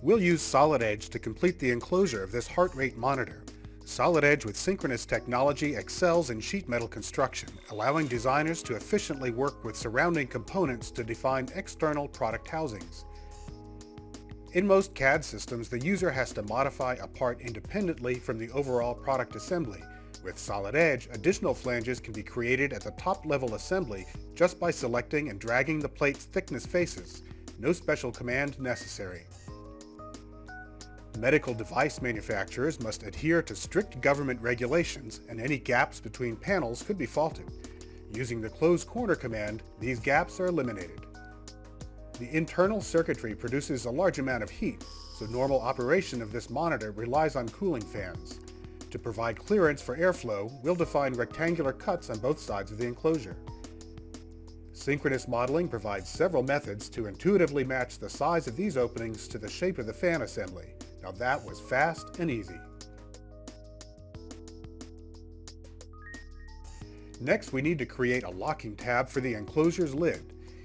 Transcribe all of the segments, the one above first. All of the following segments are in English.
We'll use Solid Edge to complete the enclosure of this heart rate monitor. Solid Edge with synchronous technology excels in sheet metal construction, allowing designers to efficiently work with surrounding components to define external product housings. In most CAD systems, the user has to modify a part independently from the overall product assembly. With Solid Edge, additional flanges can be created at the top-level assembly just by selecting and dragging the plate's thickness faces. No special command necessary. Medical device manufacturers must adhere to strict government regulations, and any gaps between panels could be faulted. Using the close corner command, these gaps are eliminated. The internal circuitry produces a large amount of heat, so normal operation of this monitor relies on cooling fans. To provide clearance for airflow, we'll define rectangular cuts on both sides of the enclosure. Synchronous modeling provides several methods to intuitively match the size of these openings to the shape of the fan assembly. Now that was fast and easy. Next, we need to create a locking tab for the enclosure's lid.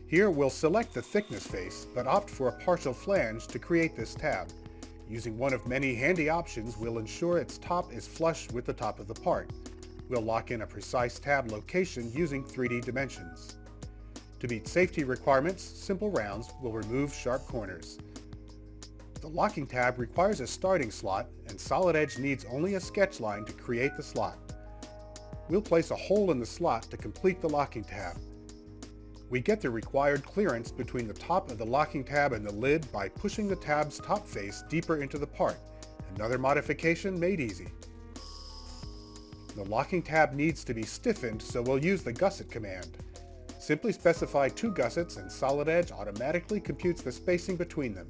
Here we'll select the thickness face, but opt for a partial flange to create this tab. Using one of many handy options, we'll ensure its top is flush with the top of the part. We'll lock in a precise tab location using 3D dimensions. To meet safety requirements, simple rounds will remove sharp corners. The locking tab requires a starting slot, and Solid Edge needs only a sketch line to create the slot. We'll place a hole in the slot to complete the locking tab. We get the required clearance between the top of the locking tab and the lid by pushing the tab's top face deeper into the part. Another modification made easy. The locking tab needs to be stiffened, so we'll use the Gusset command. Simply specify 2 gussets and Solid Edge automatically computes the spacing between them.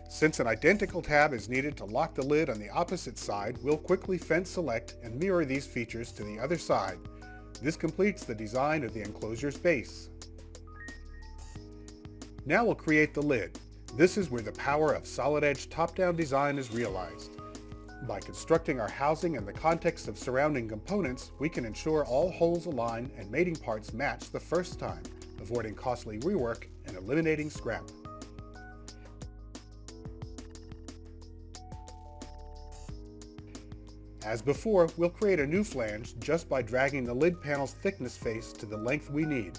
Since an identical tab is needed to lock the lid on the opposite side, we'll quickly fence select and mirror these features to the other side. This completes the design of the enclosure's base. Now we'll create the lid. This is where the power of Solid Edge top-down design is realized. By constructing our housing in the context of surrounding components, we can ensure all holes align and mating parts match the first time, avoiding costly rework and eliminating scrap. As before, we'll create a new flange just by dragging the lid panel's thickness face to the length we need.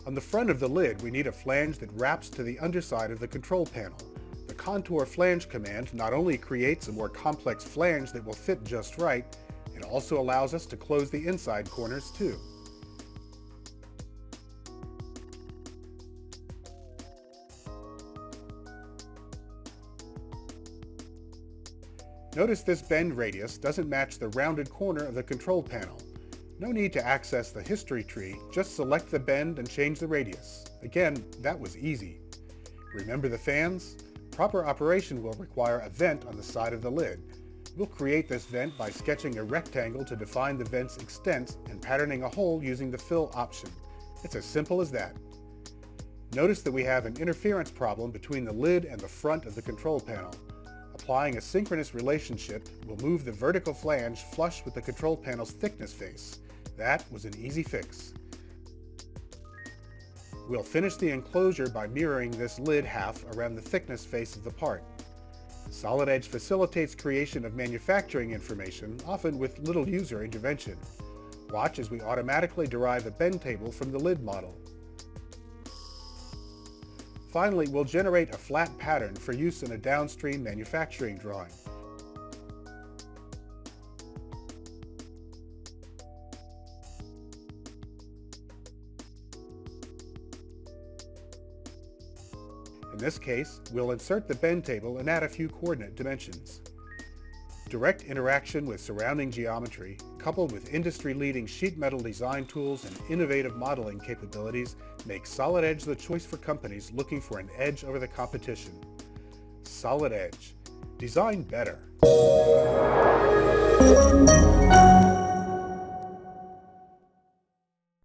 On the front of the lid, we need a flange that wraps to the underside of the control panel. The contour flange command not only creates a more complex flange that will fit just right, it also allows us to close the inside corners too. Notice this bend radius doesn't match the rounded corner of the control panel. No need to access the history tree, just select the bend and change the radius. Again, that was easy. Remember the fans? Proper operation will require a vent on the side of the lid. We'll create this vent by sketching a rectangle to define the vent's extent and patterning a hole using the fill option. It's as simple as that. Notice that we have an interference problem between the lid and the front of the control panel. Applying a synchronous relationship will move the vertical flange flush with the control panel's thickness face. That was an easy fix. We'll finish the enclosure by mirroring this lid half around the thickness face of the part. Solid Edge facilitates creation of manufacturing information, often with little user intervention. Watch as we automatically derive a bend table from the lid model. Finally, we'll generate a flat pattern for use in a downstream manufacturing drawing. In this case, we'll insert the bend table and add a few coordinate dimensions. Direct interaction with surrounding geometry, coupled with industry-leading sheet metal design tools and innovative modeling capabilities, makes Solid Edge the choice for companies looking for an edge over the competition. Solid Edge. Design better.